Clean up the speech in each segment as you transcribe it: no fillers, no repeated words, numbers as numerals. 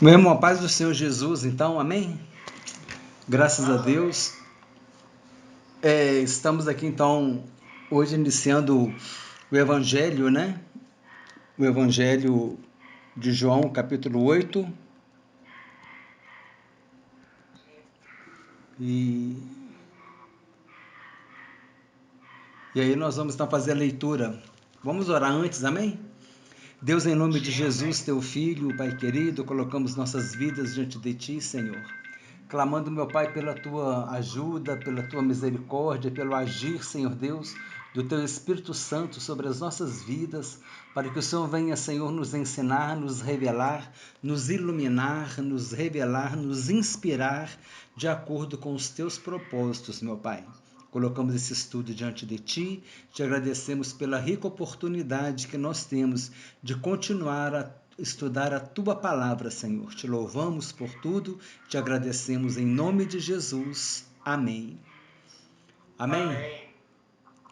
Meu irmão, a paz do Senhor Jesus, então, amém? Graças a Deus. Estamos aqui, então, hoje iniciando o Evangelho, né? O Evangelho de João, capítulo 8. E aí nós vamos, então, fazer a leitura. Vamos orar antes, amém? Deus, em nome de Jesus, teu Filho, Pai querido, colocamos nossas vidas diante de ti, Senhor. Clamando, meu Pai, pela tua ajuda, pela tua misericórdia, pelo agir, Senhor Deus, do teu Espírito Santo sobre as nossas vidas, para que o Senhor venha, Senhor, nos ensinar, nos revelar, nos iluminar, nos revelar, nos inspirar de acordo com os teus propósitos, meu Pai. Colocamos esse estudo diante de Ti, te agradecemos pela rica oportunidade que nós temos de continuar a estudar a Tua Palavra, Senhor. Te louvamos por tudo, te agradecemos em nome de Jesus. Amém. Amém?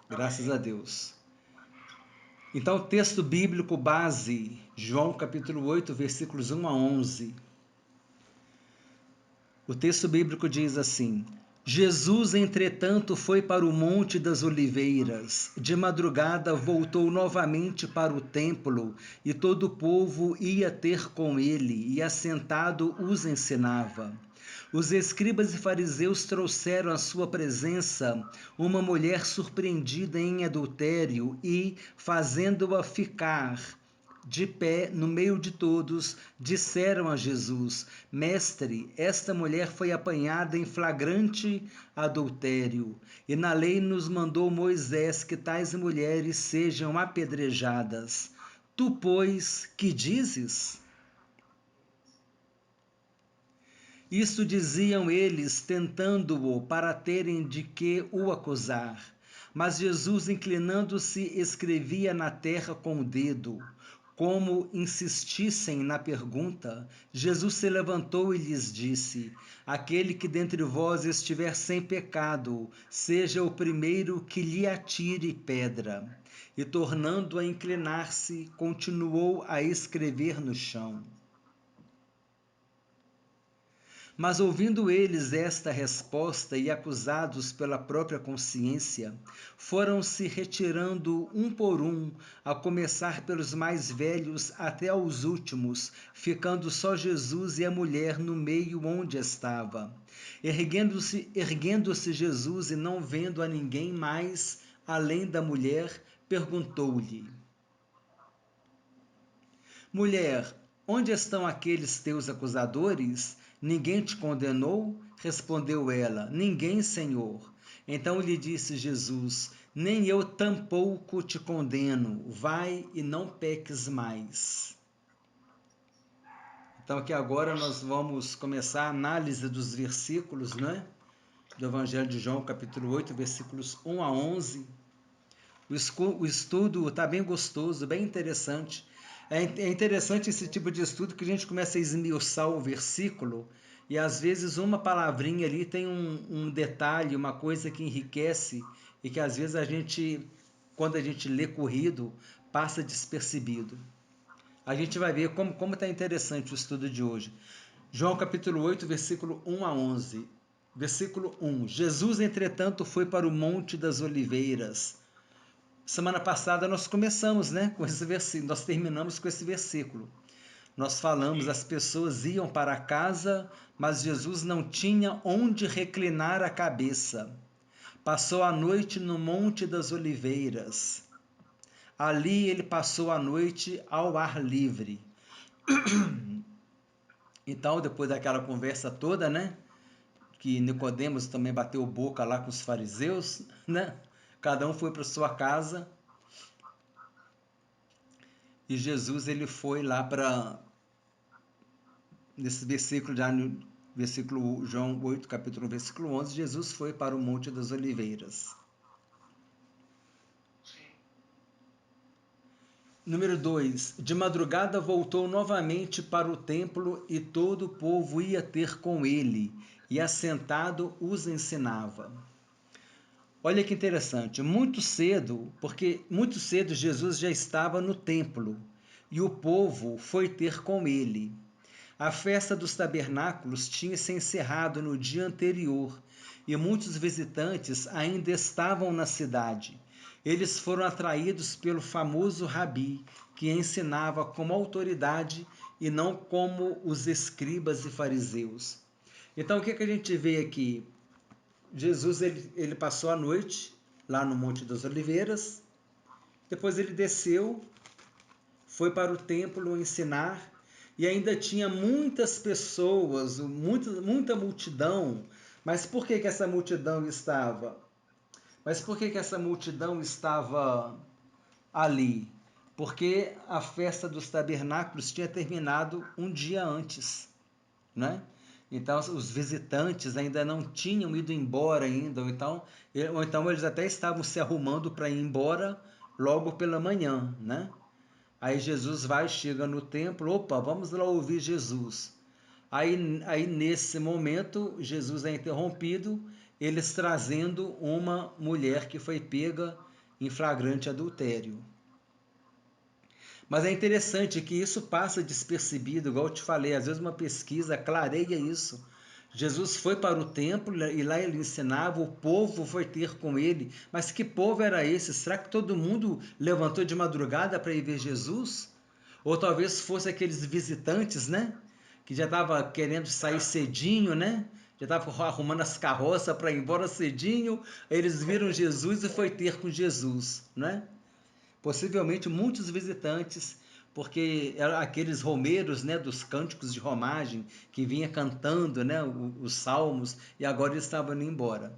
Graças a Deus. Então, texto bíblico base, João capítulo 8, versículos 1 a 11. O texto bíblico diz assim: Jesus, entretanto, foi para o Monte das Oliveiras. De madrugada voltou novamente para o templo, e todo o povo ia ter com ele, e assentado os ensinava. Os escribas e fariseus trouxeram à sua presença uma mulher surpreendida em adultério e, fazendo-a ficar de pé no meio de todos, disseram a Jesus: Mestre, esta mulher foi apanhada em flagrante adultério, e na lei nos mandou Moisés que tais mulheres sejam apedrejadas. Tu, pois, que dizes? Isto diziam eles, tentando-o para terem de que o acusar. Mas Jesus, inclinando-se, escrevia na terra com o dedo. Como insistissem na pergunta, Jesus se levantou e lhes disse: Aquele que dentre vós estiver sem pecado, seja o primeiro que lhe atire pedra. E tornando a inclinar-se, continuou a escrever no chão. Mas ouvindo eles esta resposta e acusados pela própria consciência, foram-se retirando um por um, a começar pelos mais velhos até aos últimos, ficando só Jesus e a mulher no meio onde estava. Erguendo-se Jesus e não vendo a ninguém mais, além da mulher, perguntou-lhe: Mulher, onde estão aqueles teus acusadores? Ninguém te condenou? Respondeu ela: Ninguém, Senhor. Então lhe disse Jesus: Nem eu tampouco te condeno. Vai e não peques mais. Então aqui agora nós vamos começar a análise dos versículos, né? Do Evangelho de João, capítulo 8, versículos 1 a 11. O estudo está bem gostoso, bem interessante. É interessante esse tipo de estudo que a gente começa a esmiuçar o versículo e às vezes uma palavrinha ali tem um detalhe, uma coisa que enriquece e que às vezes a gente, quando a gente lê corrido, passa despercebido. A gente vai ver como está interessante o estudo de hoje. João capítulo 8, versículo 1 a 11. Versículo 1. Jesus, entretanto, foi para o Monte das Oliveiras. Semana passada nós começamos, né, com esse versículo, nós terminamos com esse versículo. Nós falamos, as pessoas iam para casa, mas Jesus não tinha onde reclinar a cabeça. Passou a noite no Monte das Oliveiras. Ali ele passou a noite ao ar livre. Então, depois daquela conversa toda, né, que Nicodemos também bateu boca lá com os fariseus, né, cada um foi para sua casa. E Jesus ele foi lá para, nesse versículo, já no versículo João 8, capítulo 1, versículo 11, Jesus foi para o Monte das Oliveiras. Número 2. De madrugada voltou novamente para o templo e todo o povo ia ter com ele, e assentado os ensinava. Olha que interessante, muito cedo Jesus já estava no templo, e o povo foi ter com ele. A festa dos tabernáculos tinha se encerrado no dia anterior e muitos visitantes ainda estavam na cidade. Eles foram atraídos pelo famoso rabi, que ensinava com autoridade e não como os escribas e fariseus. Então, o que a gente vê aqui? Jesus ele passou a noite lá no Monte das Oliveiras, depois ele desceu, foi para o templo ensinar, e ainda tinha muitas pessoas, muita multidão. Mas por que essa multidão estava? Ali? Porque a festa dos tabernáculos tinha terminado um dia antes, né? Então os visitantes ainda não tinham ido embora ainda, ou então eles até estavam se arrumando para ir embora logo pela manhã, né? Aí Jesus chega no templo, opa, vamos lá ouvir Jesus. Aí nesse momento, Jesus é interrompido, eles trazendo uma mulher que foi pega em flagrante adultério. Mas é interessante que isso passa despercebido, igual eu te falei, às vezes uma pesquisa clareia isso. Jesus foi para o templo e lá ele ensinava, o povo foi ter com ele. Mas que povo era esse? Será que todo mundo levantou de madrugada para ir ver Jesus? Ou talvez fosse aqueles visitantes, né? Que já estava querendo sair cedinho, né? Já estava arrumando as carroças para ir embora cedinho. Eles viram Jesus e foi ter com Jesus, né? Possivelmente muitos visitantes, porque eram aqueles romeiros, né, dos cânticos de romagem, que vinha cantando, né, os salmos, e agora eles estavam indo embora.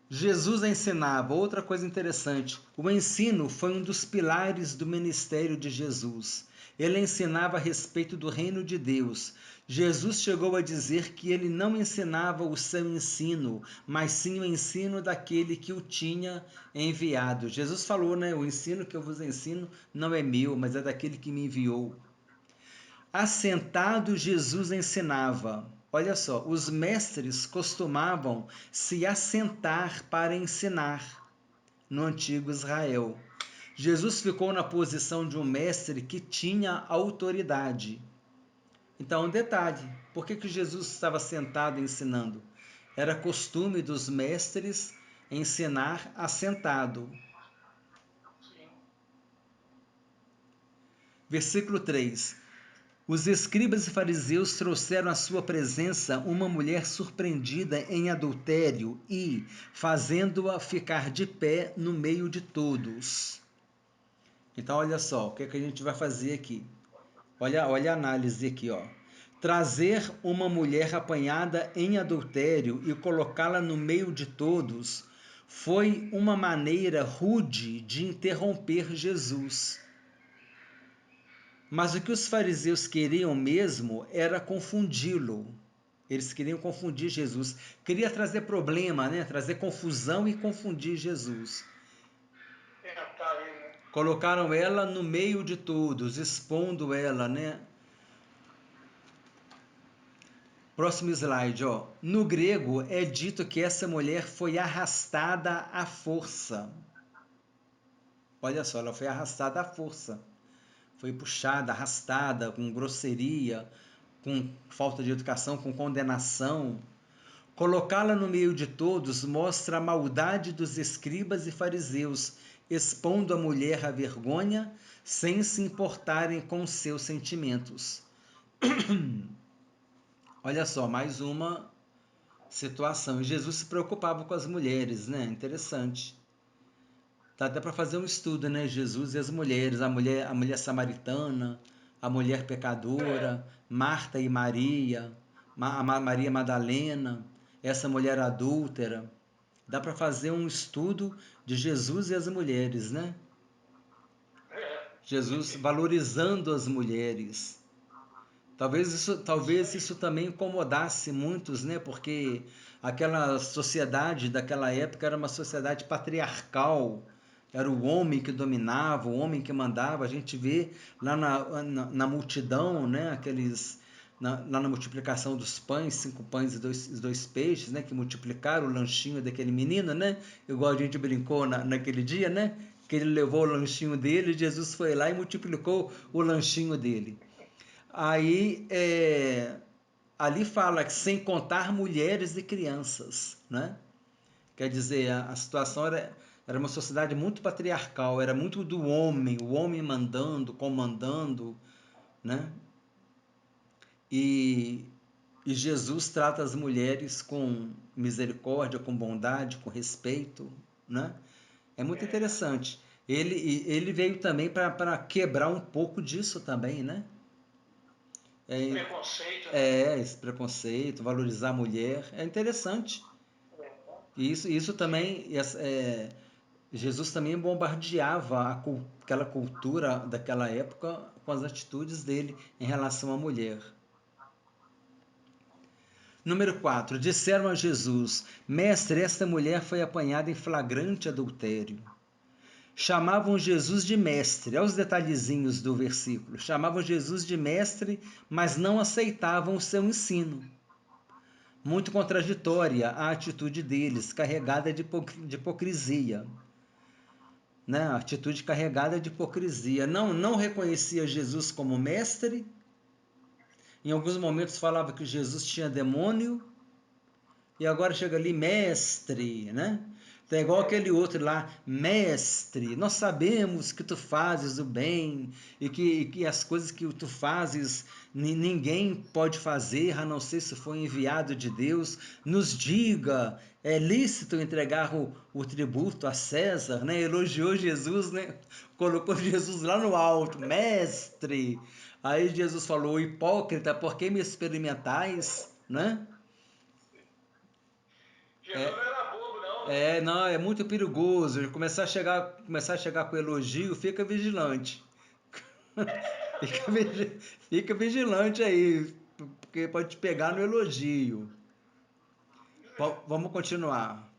Jesus ensinava, outra coisa interessante, o ensino foi um dos pilares do ministério de Jesus. Ele ensinava a respeito do reino de Deus. Jesus chegou a dizer que ele não ensinava o seu ensino, mas sim o ensino daquele que o tinha enviado. Jesus falou, né, o ensino que eu vos ensino não é meu, mas é daquele que me enviou. Assentado, Jesus ensinava. Olha só, os mestres costumavam se assentar para ensinar no antigo Israel. Jesus ficou na posição de um mestre que tinha autoridade. Então, um detalhe, por que Jesus estava sentado ensinando? Era costume dos mestres ensinar assentado. Versículo 3. Os escribas e fariseus trouxeram à sua presença uma mulher surpreendida em adultério e, fazendo-a ficar de pé no meio de todos. Então, olha só, o que a gente vai fazer aqui? Olha a análise aqui, ó. Trazer uma mulher apanhada em adultério e colocá-la no meio de todos foi uma maneira rude de interromper Jesus. Mas o que os fariseus queriam mesmo era confundi-lo. Eles queriam confundir Jesus. Queria trazer problema, né? Trazer confusão e confundir Jesus. Colocaram ela no meio de todos, expondo ela, né? Próximo slide, ó. No grego é dito que essa mulher foi arrastada à força. Olha só, ela foi arrastada à força. Foi puxada, arrastada, com grosseria, com falta de educação, com condenação. Colocá-la no meio de todos mostra a maldade dos escribas e fariseus, expondo a mulher à vergonha, sem se importarem com seus sentimentos. Olha só, mais uma situação. Jesus se preocupava com as mulheres, né? Interessante. Dá até para fazer um estudo, né? Jesus e as mulheres, a mulher samaritana, a mulher pecadora, Marta e Maria, Maria Madalena, essa mulher adúltera. Dá para fazer um estudo de Jesus e as mulheres, né? Jesus valorizando as mulheres. Talvez isso também incomodasse muitos, né? Porque aquela sociedade daquela época era uma sociedade patriarcal. Era o homem que dominava, o homem que mandava. A gente vê lá na multidão, né? Lá na multiplicação dos pães, 5 pães e dois peixes, né? Que multiplicaram o lanchinho daquele menino, né? Igual a gente brincou naquele dia, né? que ele levou o lanchinho dele, Jesus foi lá e multiplicou o lanchinho dele. Aí, ali fala que sem contar mulheres e crianças, né? Quer dizer, a situação era uma sociedade muito patriarcal, era muito do homem, o homem mandando, comandando, né? E Jesus trata as mulheres com misericórdia, com bondade, com respeito, né? É muito interessante. Ele veio também para quebrar um pouco disso também, né? Preconceito, né? Esse preconceito, valorizar a mulher, é interessante. E isso também, Jesus também bombardeava aquela cultura daquela época com as atitudes dele em relação à mulher. Número 4. Disseram a Jesus: Mestre, esta mulher foi apanhada em flagrante adultério. Chamavam Jesus de mestre, olha os detalhezinhos do versículo. Chamavam Jesus de mestre, mas não aceitavam o seu ensino. Muito contraditória a atitude deles, carregada de hipocrisia. Né? A atitude carregada de hipocrisia. Não reconhecia Jesus como mestre. Em alguns momentos falava que Jesus tinha demônio. E agora chega ali, mestre, né? Então é igual aquele outro lá, mestre, nós sabemos que tu fazes o bem e que as coisas que tu fazes ninguém pode fazer a não ser se for enviado de Deus. Nos diga, é lícito entregar o tributo a César, né? Elogiou Jesus, né? Colocou Jesus lá no alto, mestre. Aí Jesus falou, hipócrita, por que me experimentais, né? Jesus não era bobo, não. Né? Não, é muito perigoso. Começar a chegar com elogio, fica vigilante. Fica vigilante aí, porque pode te pegar no elogio. Vamos continuar.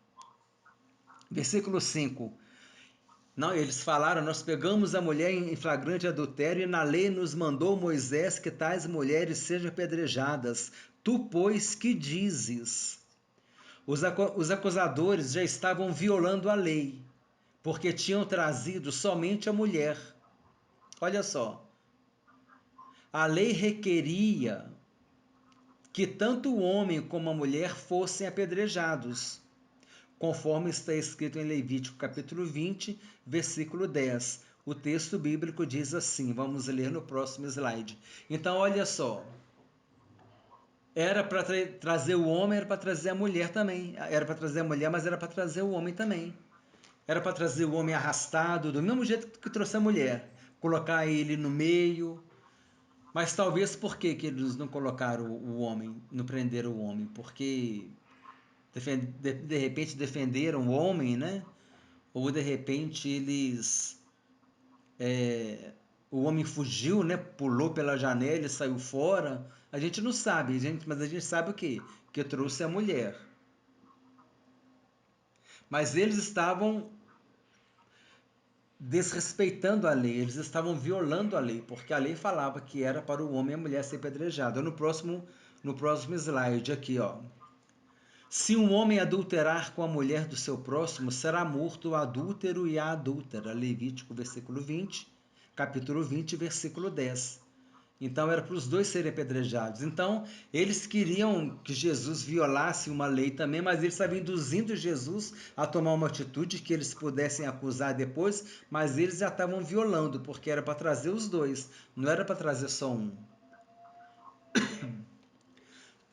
Versículo 5. Não, eles falaram, nós pegamos a mulher em flagrante adultério e na lei nos mandou Moisés que tais mulheres sejam apedrejadas. Tu, pois, que dizes? Os acusadores já estavam violando a lei, porque tinham trazido somente a mulher. Olha só, a lei requeria que tanto o homem como a mulher fossem apedrejados, conforme está escrito em Levítico capítulo 20, versículo 10. O texto bíblico diz assim, vamos ler no próximo slide. Então, olha só, era para trazer o homem, era para trazer a mulher também. Era para trazer a mulher, mas era para trazer o homem também. Era para trazer o homem arrastado, do mesmo jeito que trouxe a mulher. Colocar ele no meio. Mas talvez por que eles não colocaram o homem, não prenderam o homem? Porque de repente defenderam o homem, né? Ou de repente o homem fugiu, né? Pulou pela janela e saiu fora. A gente não sabe, mas a gente sabe o quê? Que trouxe a mulher. Mas eles estavam desrespeitando a lei, eles estavam violando a lei, porque a lei falava que era para o homem e a mulher ser apedrejado. No próximo slide aqui, ó. Se um homem adulterar com a mulher do seu próximo, será morto o adúltero e a adúltera. Levítico, versículo 20, capítulo 20, versículo 10. Então era para os dois serem apedrejados. Então eles queriam que Jesus violasse uma lei também, mas eles estavam induzindo Jesus a tomar uma atitude que eles pudessem acusar depois, mas eles já estavam violando, porque era para trazer os dois, não era para trazer só um.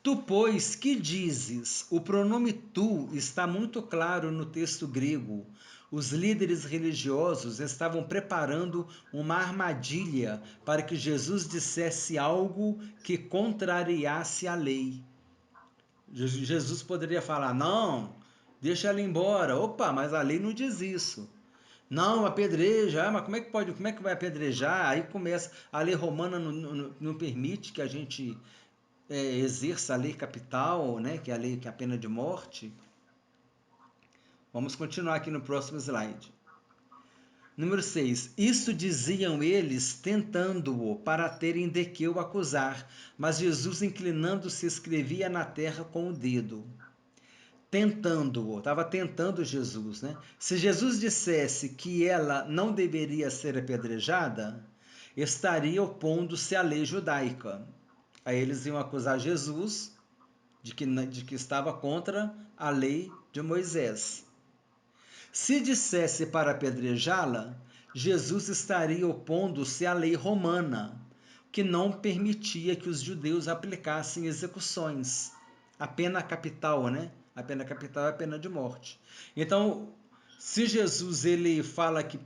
Tu, pois, que dizes? O pronome tu está muito claro no texto grego. Os líderes religiosos estavam preparando uma armadilha para que Jesus dissesse algo que contrariasse a lei. Jesus poderia falar, não, deixa ela embora. Opa, mas a lei não diz isso. Não, apedreja, mas como é que pode, como é que vai apedrejar? Aí começa, a lei romana não permite que a gente exerça a lei capital, né, que é a lei que é a pena de morte. Vamos continuar aqui no próximo slide. Número 6. Isso diziam eles, tentando-o, para terem de que o acusar. Mas Jesus, inclinando-se, escrevia na terra com o dedo. estava tentando Jesus, né? Se Jesus dissesse que ela não deveria ser apedrejada, estaria opondo-se à lei judaica. Aí eles iam acusar Jesus de que estava contra a lei de Moisés. Se dissesse para apedrejá-la, Jesus estaria opondo-se à lei romana, que não permitia que os judeus aplicassem execuções. A pena capital, né? A pena capital é a pena de morte. Então, se Jesus ele fala que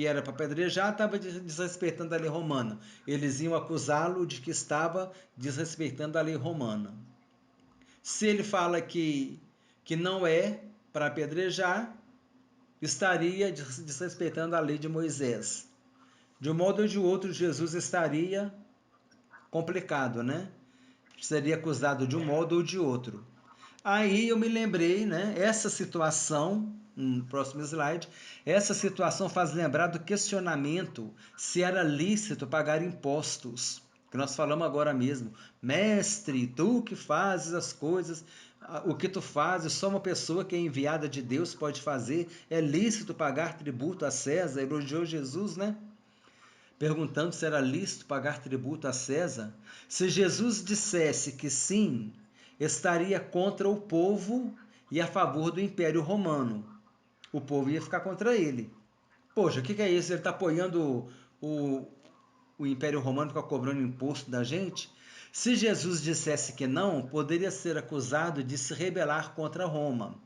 era para apedrejar, estava desrespeitando a lei romana. Eles iam acusá-lo de que estava desrespeitando a lei romana. Se ele fala que não é para apedrejar, estaria desrespeitando a lei de Moisés. De um modo ou de outro, Jesus estaria complicado, né? Seria acusado de um modo ou de outro. Aí eu me lembrei, né? Essa situação, no próximo slide, essa situação faz lembrar do questionamento se era lícito pagar impostos, que nós falamos agora mesmo. Mestre, tu que fazes as coisas, o que tu fazes, só uma pessoa que é enviada de Deus pode fazer, é lícito pagar tributo a César? Elogiou Jesus, né? Perguntando se era lícito pagar tributo a César. Se Jesus dissesse que sim, estaria contra o povo e a favor do Império Romano. O povo ia ficar contra ele. Poxa, o que é isso? Ele está apoiando o Império Romano, ficar cobrando imposto da gente? Se Jesus dissesse que não, poderia ser acusado de se rebelar contra Roma.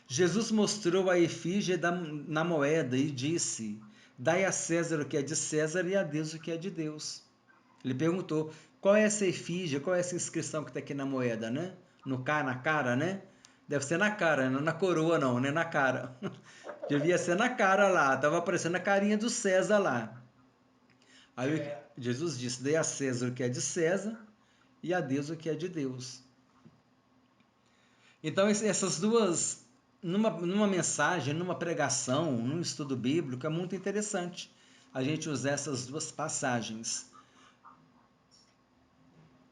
Jesus mostrou a efígie na moeda e disse: dai a César o que é de César e a Deus o que é de Deus. Ele perguntou: qual é essa efígie, qual é essa inscrição que está aqui na moeda, né? Na cara, né? Deve ser na cara, não na coroa não, né? Na cara. Devia ser na cara lá, estava aparecendo a carinha do César lá. Aí Jesus disse: dai a César o que é de César e a Deus o que é de Deus. Então essas duas, numa mensagem, numa pregação, num estudo bíblico, é muito interessante a gente usar essas duas passagens.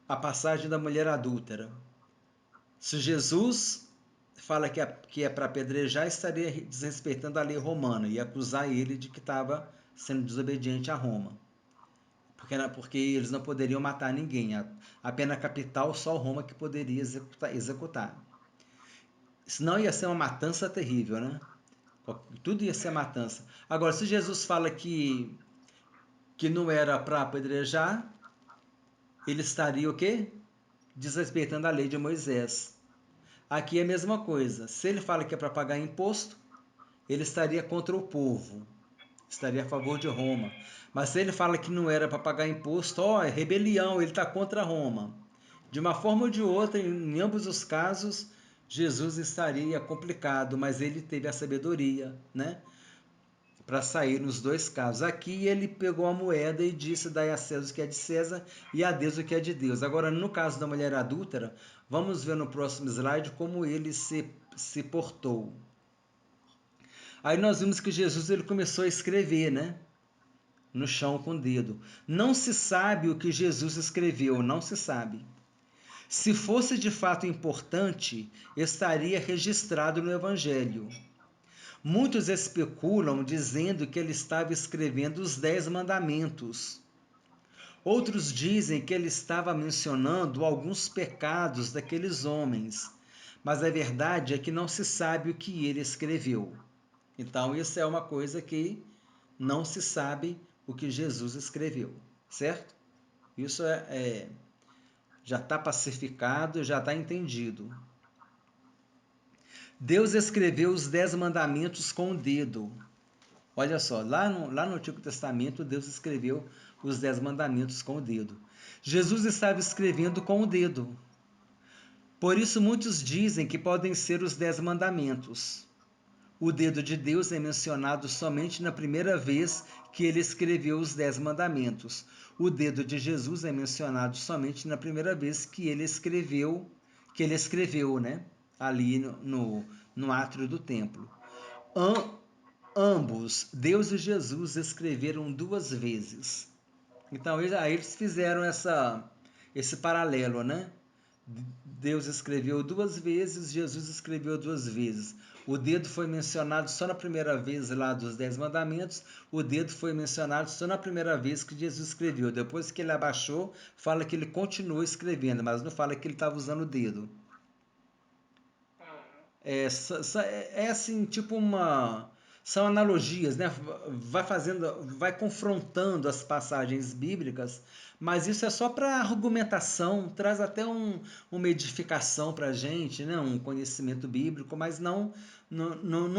A passagem da mulher adúltera. Se Jesus fala que é para apedrejar, estaria desrespeitando a lei romana e acusar ele de que estava sendo desobediente a Roma. Porque eles não poderiam matar ninguém. A pena capital só Roma que poderia executar. Senão ia ser uma matança terrível, né? Tudo ia ser matança. Agora, se Jesus fala que não era para apedrejar, ele estaria o quê? Desrespeitando a lei de Moisés. Aqui é a mesma coisa. Se ele fala que é para pagar imposto, ele estaria contra o povo. Estaria a favor de Roma. Mas se ele fala que não era para pagar imposto, é rebelião, ele está contra Roma. De uma forma ou de outra, em ambos os casos, Jesus estaria complicado, mas ele teve a sabedoria, né? Para sair nos dois casos. Aqui ele pegou a moeda e disse: dai a César o que é de César e a Deus o que é de Deus. Agora, no caso da mulher adúltera, vamos ver no próximo slide como ele se portou. Aí nós vimos que Jesus ele começou a escrever, né? No chão com o dedo. Não se sabe o que Jesus escreveu, não se sabe. Se fosse de fato importante, estaria registrado no Evangelho. Muitos especulam dizendo que ele estava escrevendo os 10 mandamentos. Outros dizem que ele estava mencionando alguns pecados daqueles homens, mas a verdade é que não se sabe o que ele escreveu. Então, isso é uma coisa que não se sabe o que Jesus escreveu, certo? Isso já está pacificado, já está entendido. Deus escreveu os 10 mandamentos com o dedo. Olha só, lá no Antigo Testamento, Deus escreveu os 10 mandamentos com o dedo. Jesus estava escrevendo com o dedo. Por isso, muitos dizem que podem ser os 10 mandamentos. O dedo de Deus é mencionado somente na primeira vez que ele escreveu os 10 mandamentos. O dedo de Jesus é mencionado somente na primeira vez que ele escreveu, né? Ali no átrio do templo. Ambos, Deus e Jesus, escreveram 2 vezes. Então, aí eles fizeram esse paralelo, né? Deus escreveu 2 vezes, Jesus escreveu 2 vezes. O dedo foi mencionado só na primeira vez lá dos 10 mandamentos, o dedo foi mencionado só na primeira vez que Jesus escreveu. Depois que ele abaixou, fala que ele continuou escrevendo, mas não fala que ele estava usando o dedo. É assim, tipo são analogias, né? Vai confrontando as passagens bíblicas, mas isso é só para argumentação, traz até uma edificação para a gente, né? Um conhecimento bíblico, mas não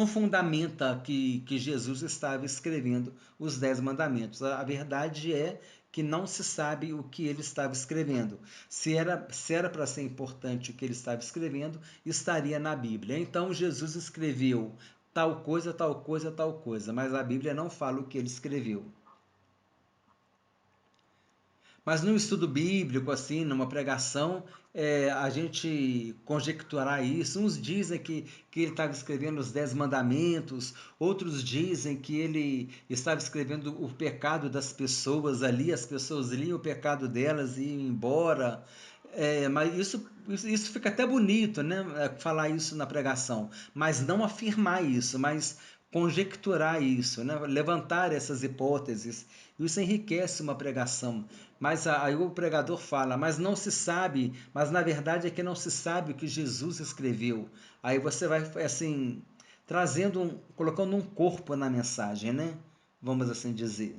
fundamenta que Jesus estava escrevendo os 10 mandamentos. A verdade é que não se sabe o que ele estava escrevendo. Se era para ser importante o que ele estava escrevendo, estaria na Bíblia. Então Jesus escreveu tal coisa, tal coisa, tal coisa, mas a Bíblia não fala o que ele escreveu. Mas num estudo bíblico, assim, numa pregação, a gente conjecturar isso. Uns dizem que ele estava escrevendo os 10 mandamentos, outros dizem que ele estava escrevendo o pecado das pessoas ali, as pessoas liam o pecado delas e iam embora. Mas isso fica até bonito, né? Falar isso na pregação, mas não afirmar isso, mas conjecturar isso, né? Levantar essas hipóteses. Isso enriquece uma pregação. Mas aí o pregador fala, mas não se sabe, mas na verdade é que não se sabe o que Jesus escreveu. Aí você vai assim colocando um corpo na mensagem, né? Vamos assim dizer.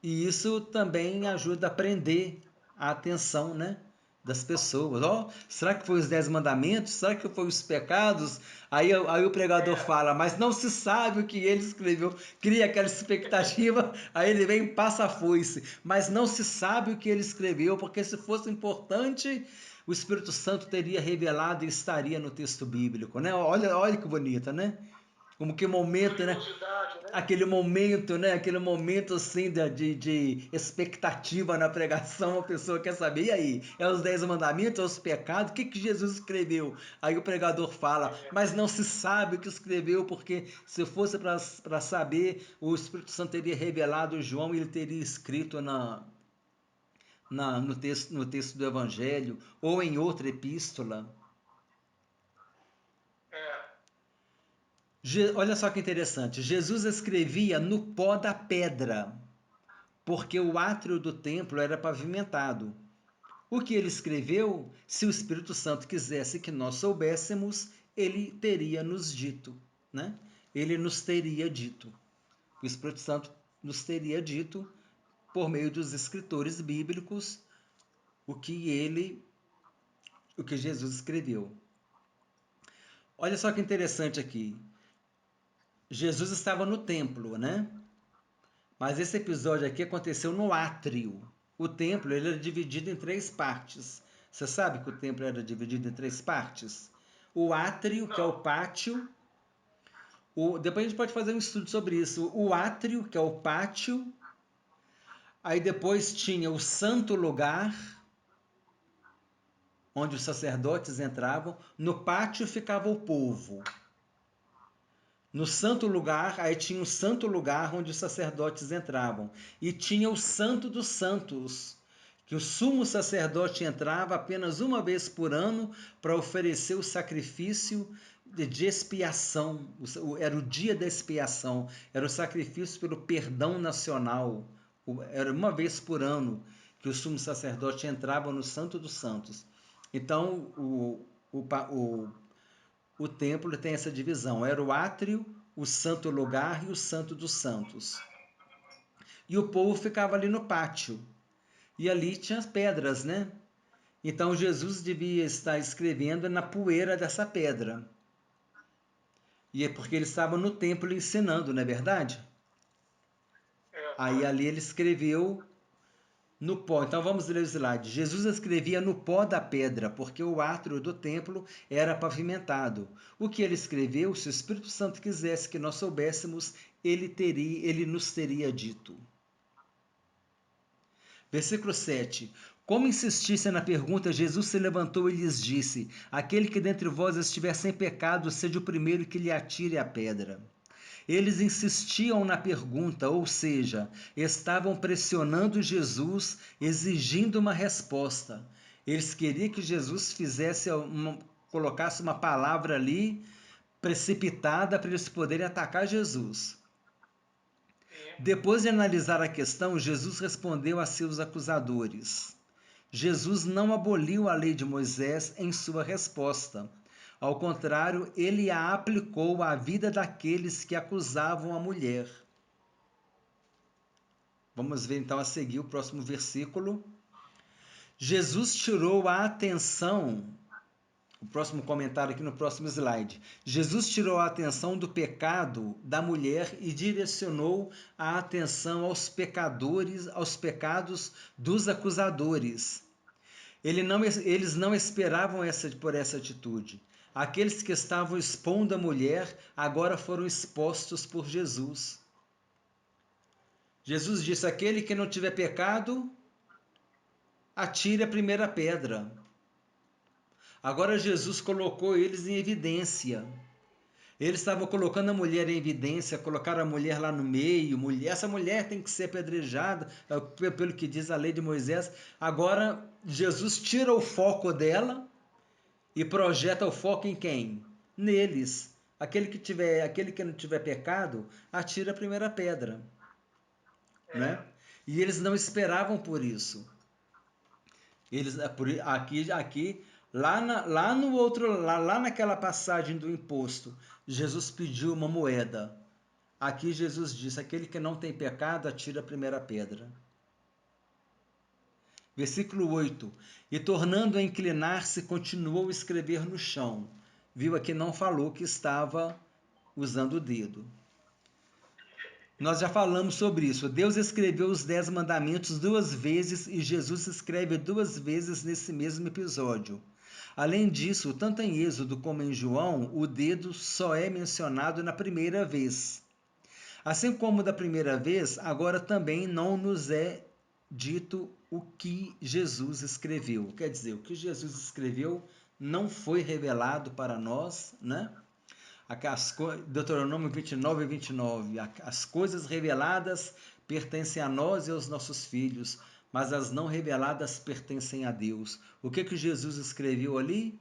E isso também ajuda a prender a atenção, né, das pessoas. Será que foi os 10 mandamentos? Será que foi os pecados? Aí o pregador fala, mas não se sabe o que ele escreveu. Cria aquela expectativa, aí ele vem e passa a foice. Mas não se sabe o que ele escreveu, porque se fosse importante, o Espírito Santo teria revelado e estaria no texto bíblico, né? Olha que bonita, né? Como que momento, né? Aquele momento, né? Aquele momento assim de expectativa na pregação, a pessoa quer saber, e aí? É os 10 mandamentos, é os pecados? O que Jesus escreveu? Aí o pregador fala, mas não se sabe o que escreveu, porque se fosse para saber, o Espírito Santo teria revelado João e ele teria escrito no texto do Evangelho ou em outra epístola. Olha só que interessante, Jesus escrevia no pó da pedra, porque o átrio do templo era pavimentado. O que ele escreveu, se o Espírito Santo quisesse que nós soubéssemos, ele teria nos dito, né? Ele nos teria dito. O Espírito Santo nos teria dito, por meio dos escritores bíblicos, o que Jesus escreveu. Olha só que interessante aqui. Jesus estava no templo, né? Mas esse episódio aqui aconteceu no átrio. O templo ele era dividido em 3 partes. Você sabe que o templo era dividido em 3 partes? O átrio, que é o pátio. Depois a gente pode fazer um estudo sobre isso. O átrio, que é o pátio. Aí depois tinha o santo lugar, onde os sacerdotes entravam. No pátio ficava o povo. No santo lugar, aí tinha o santo lugar onde os sacerdotes entravam. E tinha o santo dos santos, que o sumo sacerdote entrava apenas uma vez por ano para oferecer o sacrifício de expiação. Era o dia da expiação, era o sacrifício pelo perdão nacional. Era uma vez por ano que o sumo sacerdote entrava no santo dos santos. Então, o templo tem essa divisão, era o átrio, o santo lugar e o santo dos santos. E o povo ficava ali no pátio. E ali tinha as pedras, né? Então Jesus devia estar escrevendo na poeira dessa pedra. E é porque ele estava no templo ensinando, não é verdade? Aí ali ele escreveu no pó. Então vamos ler o slide. Jesus escrevia no pó da pedra, porque o átrio do templo era pavimentado. O que ele escreveu, se o Espírito Santo quisesse que nós soubéssemos, ele nos teria dito. Versículo 7. Como insistissem na pergunta, Jesus se levantou e lhes disse: aquele que dentre vós estiver sem pecado, seja o primeiro que lhe atire a pedra. Eles insistiam na pergunta, ou seja, estavam pressionando Jesus, exigindo uma resposta. Eles queriam que Jesus colocasse uma palavra ali precipitada para eles poderem atacar Jesus. Depois de analisar a questão, Jesus respondeu a seus acusadores. Jesus não aboliu a lei de Moisés em sua resposta. Ao contrário, ele a aplicou à vida daqueles que acusavam a mulher. Vamos ver então a seguir o próximo versículo. Jesus tirou a atenção, o próximo comentário aqui no próximo slide. Jesus tirou a atenção do pecado da mulher e direcionou a atenção aos pecadores, aos pecados dos acusadores. Eles não esperavam por essa atitude. Aqueles que estavam expondo a mulher agora foram expostos por Jesus. Jesus disse: aquele que não tiver pecado, atire a primeira pedra. Agora Jesus colocou eles em evidência. Eles estavam colocando a mulher em evidência, colocaram a mulher lá no meio. Essa mulher tem que ser apedrejada, pelo que diz a lei de Moisés. Agora Jesus tira o foco dela e projeta o foco em quem? Neles. Aquele que não tiver pecado, atira a primeira pedra. Né? E eles não esperavam por isso. Lá naquela passagem do imposto, Jesus pediu uma moeda. Aqui Jesus disse: aquele que não tem pecado, atira a primeira pedra. Versículo 8. E tornando a inclinar-se, continuou a escrever no chão. Viu aqui, não falou que estava usando o dedo. Nós já falamos sobre isso. Deus escreveu os 10 mandamentos 2 vezes e Jesus escreve 2 vezes nesse mesmo episódio. Além disso, tanto em Êxodo como em João, o dedo só é mencionado na primeira vez. Assim como da primeira vez, agora também não nos é dito o que Jesus escreveu. Quer dizer, o que Jesus escreveu não foi revelado para nós, né? Deuteronômio 29 e 29. As coisas reveladas pertencem a nós e aos nossos filhos, mas as não reveladas pertencem a Deus. O que Jesus escreveu ali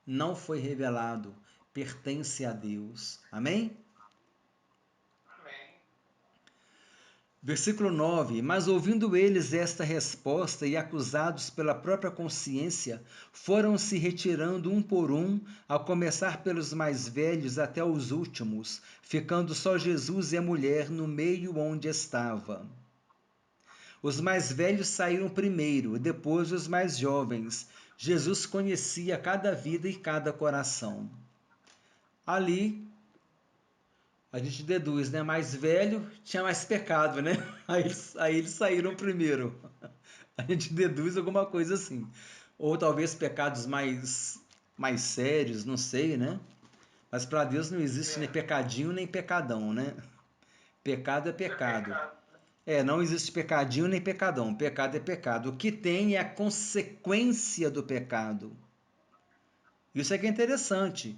não foi revelado, pertence a Deus. Amém? Versículo 9. Mas ouvindo eles esta resposta e acusados pela própria consciência, foram se retirando um por um, a começar pelos mais velhos até os últimos, ficando só Jesus e a mulher no meio onde estava. Os mais velhos saíram primeiro, depois os mais jovens. Jesus conhecia cada vida e cada coração. Ali a gente deduz, né? Mais velho tinha mais pecado, né? Aí eles saíram primeiro. A gente deduz alguma coisa assim. Ou talvez pecados mais sérios, não sei, né? Mas para Deus não existe nem pecadinho nem pecadão, né? Pecado é pecado. Não existe pecadinho nem pecadão. Pecado é pecado. O que tem é a consequência do pecado. Isso é que é interessante.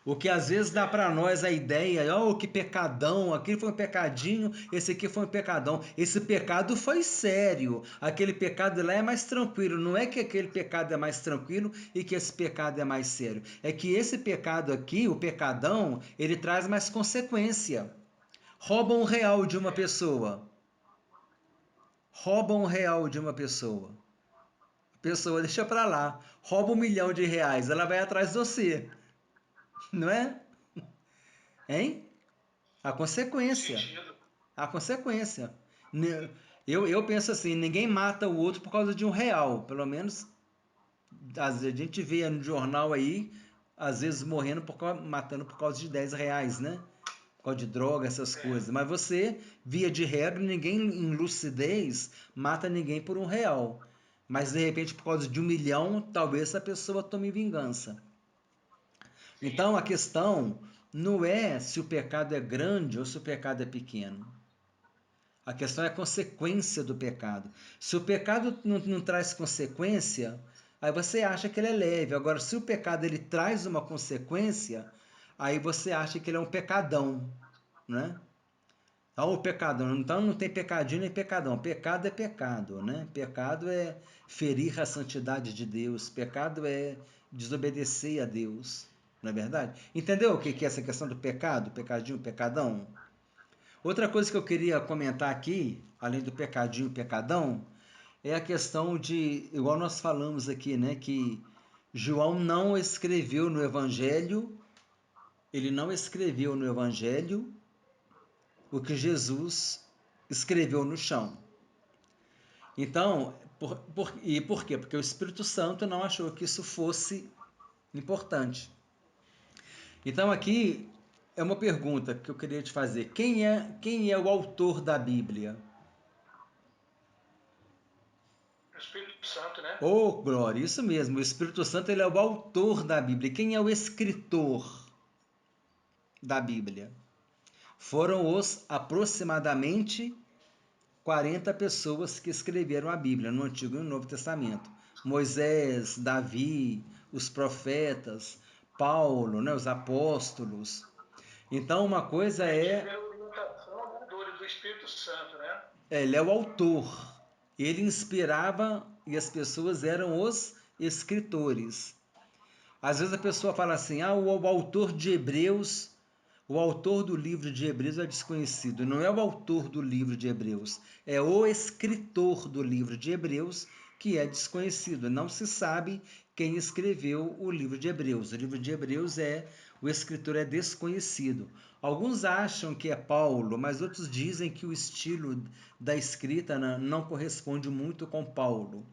O que às vezes dá para nós a ideia, que pecadão, aquele foi um pecadinho, esse aqui foi um pecadão. Esse pecado foi sério, aquele pecado lá é mais tranquilo. Não é que aquele pecado é mais tranquilo e que esse pecado é mais sério. É que esse pecado aqui, o pecadão, ele traz mais consequência. Rouba R$1 de uma pessoa. Rouba R$1 de uma pessoa. A pessoa deixa para lá. Rouba R$1 milhão, ela vai atrás de você. Não é? Hein? A consequência. A consequência. Eu penso assim, ninguém mata o outro por causa de R$1. Pelo menos a gente vê no jornal aí, às vezes matando por causa de R$10, né? Por causa de droga, essas coisas. Mas você, via de regra, ninguém em lucidez mata ninguém por R$1. Mas de repente, por causa de R$1 milhão, talvez essa pessoa tome vingança. Então a questão não é se o pecado é grande ou se o pecado é pequeno. A questão é a consequência do pecado. Se o pecado não traz consequência, aí você acha que ele é leve. Agora, se o pecado ele traz uma consequência, aí você acha que ele é um pecadão. né? Então, o pecadão, então não tem pecadinho nem pecadão. Pecado é pecado, né? Pecado é ferir a santidade de Deus. Pecado é desobedecer a Deus, não é verdade? Entendeu o que é essa questão do pecado? Pecadinho, pecadão? Outra coisa que eu queria comentar aqui, além do pecadinho, pecadão, é a questão de, igual nós falamos aqui, né? Que João não escreveu no Evangelho, ele não escreveu no Evangelho o que Jesus escreveu no chão. Então, e por quê? Porque o Espírito Santo não achou que isso fosse importante. Então aqui é uma pergunta que eu queria te fazer. Quem é o autor da Bíblia? O Espírito Santo, né? Oh, glória, isso mesmo. O Espírito Santo ele é o autor da Bíblia. Quem é o escritor da Bíblia? Foram os aproximadamente 40 pessoas que escreveram a Bíblia no Antigo e no Novo Testamento. Moisés, Davi, os profetas, Paulo, né, os apóstolos. Então, uma coisa é... do Espírito Santo, né? Ele é o autor. Ele inspirava e as pessoas eram os escritores. Às vezes a pessoa fala assim, o autor de Hebreus... O autor do livro de Hebreus é desconhecido. Não é o autor do livro de Hebreus, é o escritor do livro de Hebreus que é desconhecido. Não se sabe quem escreveu o livro de Hebreus. O livro de Hebreus o escritor é desconhecido. Alguns acham que é Paulo, mas outros dizem que o estilo da escrita não corresponde muito com Paulo.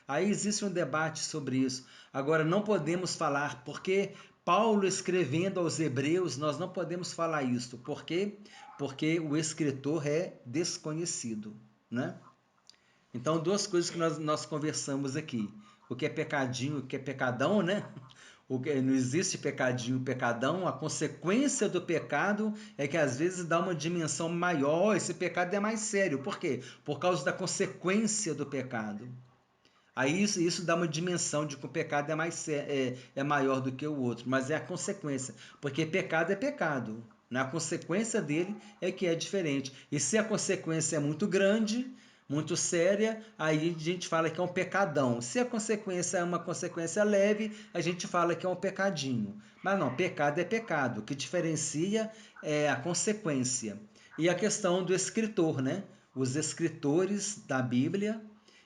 Aí existe um debate sobre isso. Agora, não podemos falar, porque Paulo escrevendo aos Hebreus, nós não podemos falar isso. Por quê? Porque o escritor é desconhecido, né? Então, duas coisas que nós conversamos aqui. O que é pecadinho, o que é pecadão, né? Não existe pecadinho, pecadão. A consequência do pecado é que às vezes dá uma dimensão maior. Esse pecado é mais sério. Por quê? Por causa da consequência do pecado. Aí isso dá uma dimensão de que o pecado é maior do que o outro, mas é a consequência, porque pecado é pecado, né? A consequência dele é que é diferente. E se a consequência é muito grande, muito séria, aí a gente fala que é um pecadão. Se a consequência é uma consequência leve, a gente fala que é um pecadinho. Mas não, pecado é pecado. O que diferencia é a consequência. E a questão do escritor, né? Os escritores da Bíblia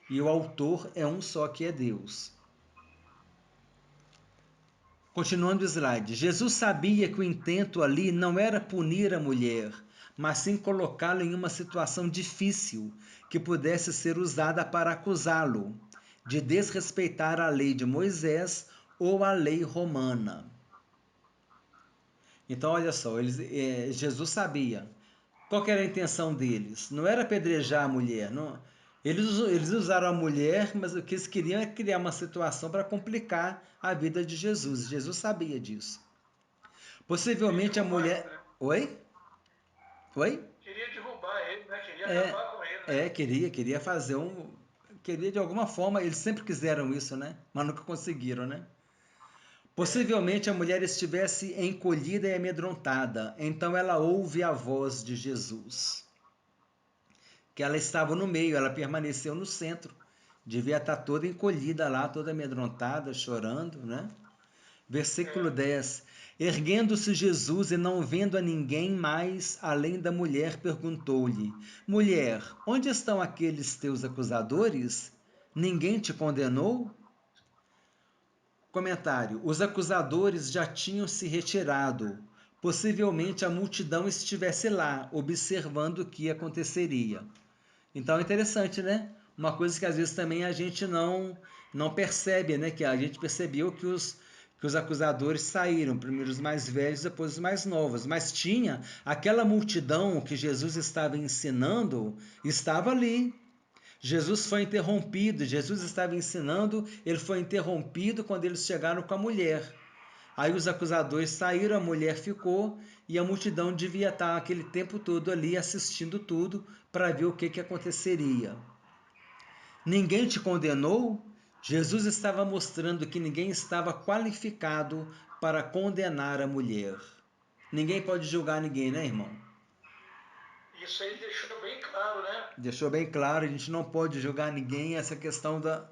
e o autor é um só, que é Deus. Continuando o slide. Jesus sabia que o intento ali não era punir a mulher, mas sim colocá-lo em uma situação difícil que pudesse ser usada para acusá-lo de desrespeitar a lei de Moisés ou a lei romana. Então, olha só, Jesus sabia. Qual que era a intenção deles? Não era apedrejar a mulher. Não. Eles usaram a mulher, mas o que eles queriam é criar uma situação para complicar a vida de Jesus. Jesus sabia disso. Possivelmente a mulher... Ele, né? Oi? Oi? Queria derrubar ele, né? Queria acabar com ele, né? Queria fazer Queria de alguma forma, eles sempre quiseram isso, né? Mas nunca conseguiram, né? Possivelmente a mulher estivesse encolhida e amedrontada, então ela ouve a voz de Jesus. Que ela estava no meio, ela permaneceu no centro. Devia estar toda encolhida lá, toda amedrontada, chorando, né? Versículo 10. Erguendo-se Jesus e não vendo a ninguém mais além da mulher, perguntou-lhe: Mulher, onde estão aqueles teus acusadores? Ninguém te condenou? Comentário: os acusadores já tinham se retirado. Possivelmente a multidão estivesse lá, observando o que aconteceria. Então é interessante, né? Uma coisa que às vezes também a gente não percebe, né? Que a gente percebeu que os acusadores saíram, primeiro os mais velhos, depois os mais novos. Mas tinha aquela multidão que Jesus estava ensinando, estava ali. Jesus foi interrompido, Jesus estava ensinando, ele foi interrompido quando eles chegaram com a mulher. Aí os acusadores saíram, a mulher ficou e a multidão devia estar aquele tempo todo ali assistindo tudo para ver o que aconteceria. Ninguém te condenou? Jesus estava mostrando que ninguém estava qualificado para condenar a mulher. Ninguém pode julgar ninguém, né, irmão? Isso aí deixou bem claro, né? Deixou bem claro, a gente não pode julgar ninguém, essa questão da...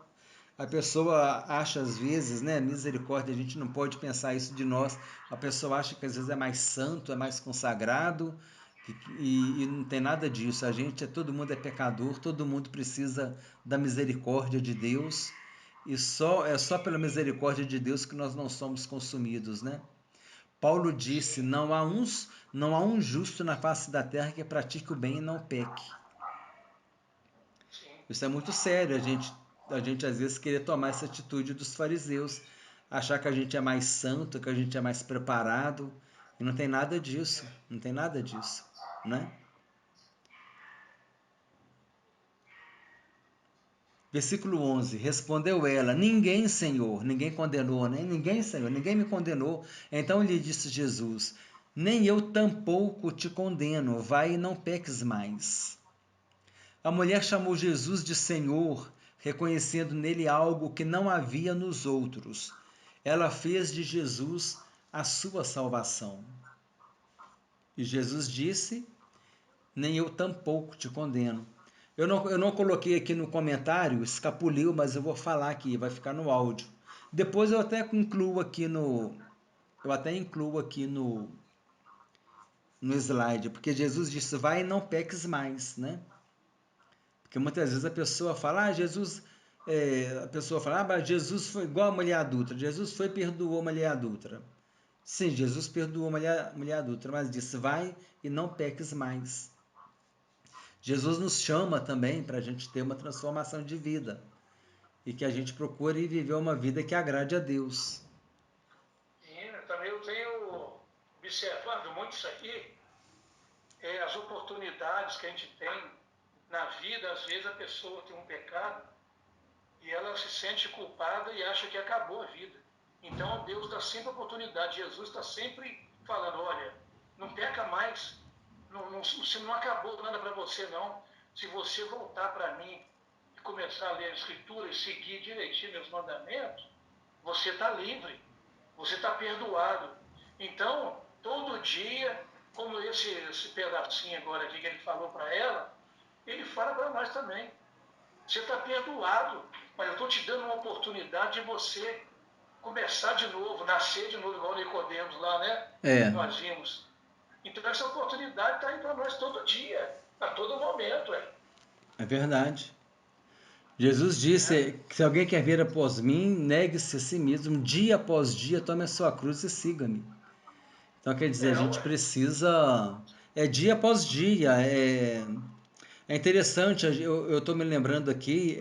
A pessoa acha às vezes, né, misericórdia, a gente não pode pensar isso de nós. A pessoa acha que às vezes é mais santo, é mais consagrado, e não tem nada disso. A gente, todo mundo é pecador, todo mundo precisa da misericórdia de Deus, e é só pela misericórdia de Deus que nós não somos consumidos, né? Paulo disse: não há um justo na face da terra que pratique o bem e não peque. Isso é muito sério, a gente às vezes querer tomar essa atitude dos fariseus, achar que a gente é mais santo, que a gente é mais preparado, e não tem nada disso, não tem nada disso, né? Versículo 11, respondeu ela: ninguém, Senhor, ninguém condenou, né? Ninguém, Senhor, ninguém me condenou. Então lhe disse Jesus: nem eu tampouco te condeno, vai e não peques mais. A mulher chamou Jesus de Senhor, reconhecendo nele algo que não havia nos outros. Ela fez de Jesus a sua salvação. E Jesus disse: nem eu tampouco te condeno. Eu não coloquei aqui no comentário, escapuliu, mas eu vou falar aqui, vai ficar no áudio. Depois eu até incluo aqui no slide, porque Jesus disse: vai e não peques mais, né? Porque muitas vezes a pessoa fala: mas Jesus foi igual a mulher adulta. Jesus foi e perdoou a mulher adulta. Sim, Jesus perdoou a mulher adulta, mas disse: vai e não peques mais. Jesus nos chama também para a gente ter uma transformação de vida e que a gente procure viver uma vida que agrade a Deus. E também eu tenho observado muito isso aqui, as oportunidades que a gente tem na vida. Às vezes a pessoa tem um pecado e ela se sente culpada e acha que acabou a vida. Então Deus dá sempre oportunidade, Jesus está sempre falando: olha, não peca mais, não acabou nada para você não. Se você voltar para mim e começar a ler a Escritura e seguir direitinho meus mandamentos, você está livre, você está perdoado. Então, todo dia, como esse pedacinho agora aqui que ele falou para ela, ele fala para nós também: você está perdoado, mas eu estou te dando uma oportunidade de você começar de novo, nascer de novo, igual Nicodemos lá, né? Nós vimos. Então essa oportunidade está aí para nós todo dia, a todo momento. É verdade. Jesus disse que se alguém quer vir após mim, negue-se a si mesmo, dia após dia, tome a sua cruz e siga-me. Então quer dizer, a gente precisa, dia após dia, é interessante, eu estou me lembrando aqui,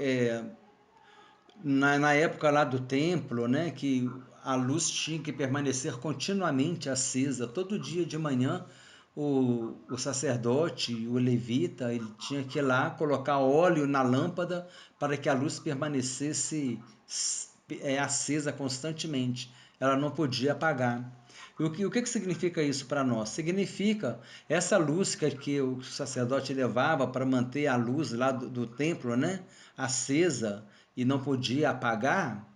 na época lá do templo, né, que a luz tinha que permanecer continuamente acesa, todo dia de manhã o sacerdote, o levita, ele tinha que ir lá colocar óleo na lâmpada para que a luz permanecesse acesa constantemente, ela não podia apagar. E o que significa isso para nós? Significa essa luz que o sacerdote levava para manter a luz lá do templo, né, acesa, e não podia apagar,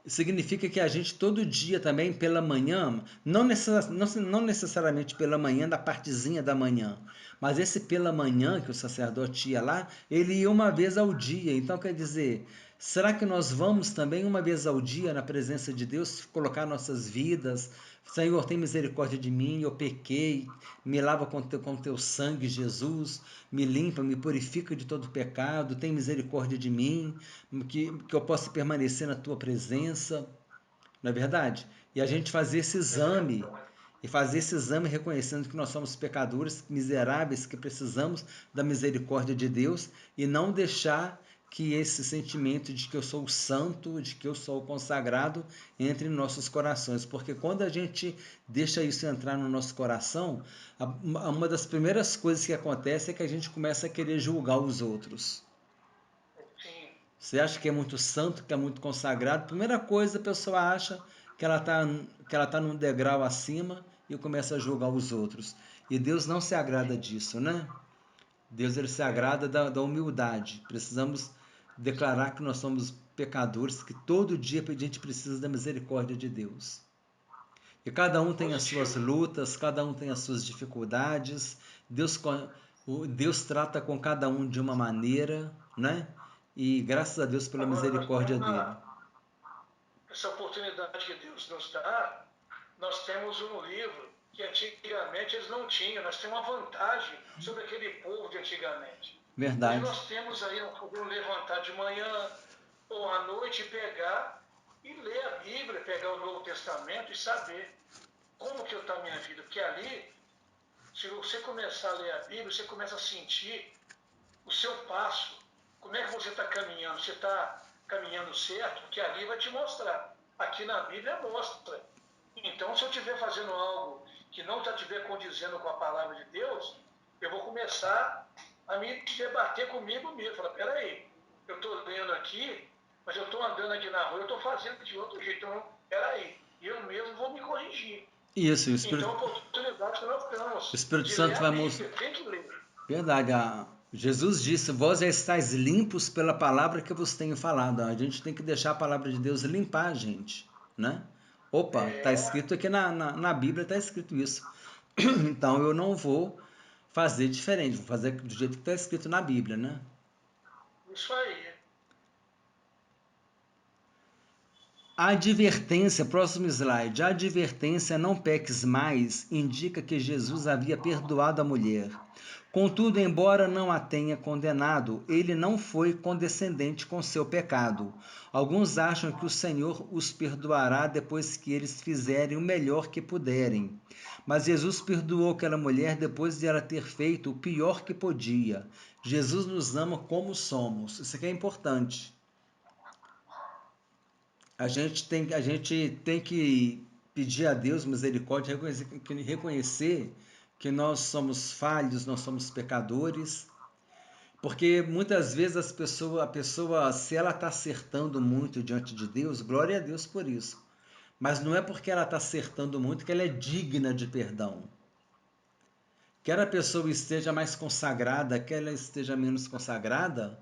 significa que a gente todo dia também pela manhã, não necessariamente pela manhã, da partezinha da manhã, mas esse pela manhã que o sacerdote ia lá, ele ia uma vez ao dia. Então quer dizer, será que nós vamos também uma vez ao dia na presença de Deus colocar nossas vidas? Senhor, tem misericórdia de mim, eu pequei, me lava com teu sangue, Jesus, me limpa, me purifica de todo pecado, tem misericórdia de mim, que eu possa permanecer na tua presença, não é verdade? E a gente fazer esse exame, reconhecendo que nós somos pecadores, miseráveis, que precisamos da misericórdia de Deus, e não deixar que esse sentimento de que eu sou santo, de que eu sou consagrado, entre em nossos corações. Porque quando a gente deixa isso entrar no nosso coração, uma das primeiras coisas que acontece é que a gente começa a querer julgar os outros. Você acha que é muito santo, que é muito consagrado, primeira coisa a pessoa acha que ela tá num degrau acima e começa a julgar os outros. E Deus não se agrada disso, né? Deus ele se agrada da humildade. Precisamos declarar que nós somos pecadores, que todo dia a gente precisa da misericórdia de Deus. E cada um tem as suas Positivo. lutas, cada um tem as suas dificuldades. Deus trata com cada um de uma maneira, né? E graças a Deus pela Agora, misericórdia dele. essa oportunidade que Deus nos dá, nós temos um livro que antigamente eles não tinham. Nós temos uma vantagem sobre aquele povo de antigamente. Hoje Verdade. nós temos aí, nós podemos levantar de manhã ou à noite e pegar e ler a Bíblia, pegar o Novo Testamento e saber como que está a minha vida. Porque ali, se você começar a ler a Bíblia, você começa a sentir o seu passo. Como é que você está caminhando? Você está caminhando certo? Porque ali vai te mostrar. Aqui na Bíblia mostra. Então, se eu estiver fazendo algo que não estiver condizendo com a palavra de Deus, eu vou começar a me debater comigo mesmo. Falar, peraí, eu estou lendo aqui, mas eu estou andando aqui na rua, eu estou fazendo de outro jeito. Então, peraí, eu mesmo vou me corrigir. Isso, Então, a oportunidade que nós o temos Espírito de ler Santo a vai mostrar. Bíblia, tem que ler. Verdade. Jesus disse: Vós já estáis limpos pela palavra que eu vos tenho falado. A gente tem que deixar a palavra de Deus limpar a gente, né? Opa, está escrito aqui na Bíblia, está escrito isso. Então eu não vou fazer diferente, vou fazer do jeito que está escrito na Bíblia, né? Isso aí. A advertência, próximo slide. A advertência não peques mais indica que Jesus havia perdoado a mulher. Contudo, embora não a tenha condenado, ele não foi condescendente com seu pecado. Alguns acham que o Senhor os perdoará depois que eles fizerem o melhor que puderem. Mas Jesus perdoou aquela mulher depois de ela ter feito o pior que podia. Jesus nos ama como somos. Isso aqui é importante. A gente tem que pedir a Deus misericórdia, reconhecer que nós somos falhos, nós somos pecadores, porque muitas vezes a pessoa, se ela está acertando muito diante de Deus, glória a Deus por isso. Mas não é porque ela está acertando muito que ela é digna de perdão. Quer a pessoa esteja mais consagrada, quer ela esteja menos consagrada,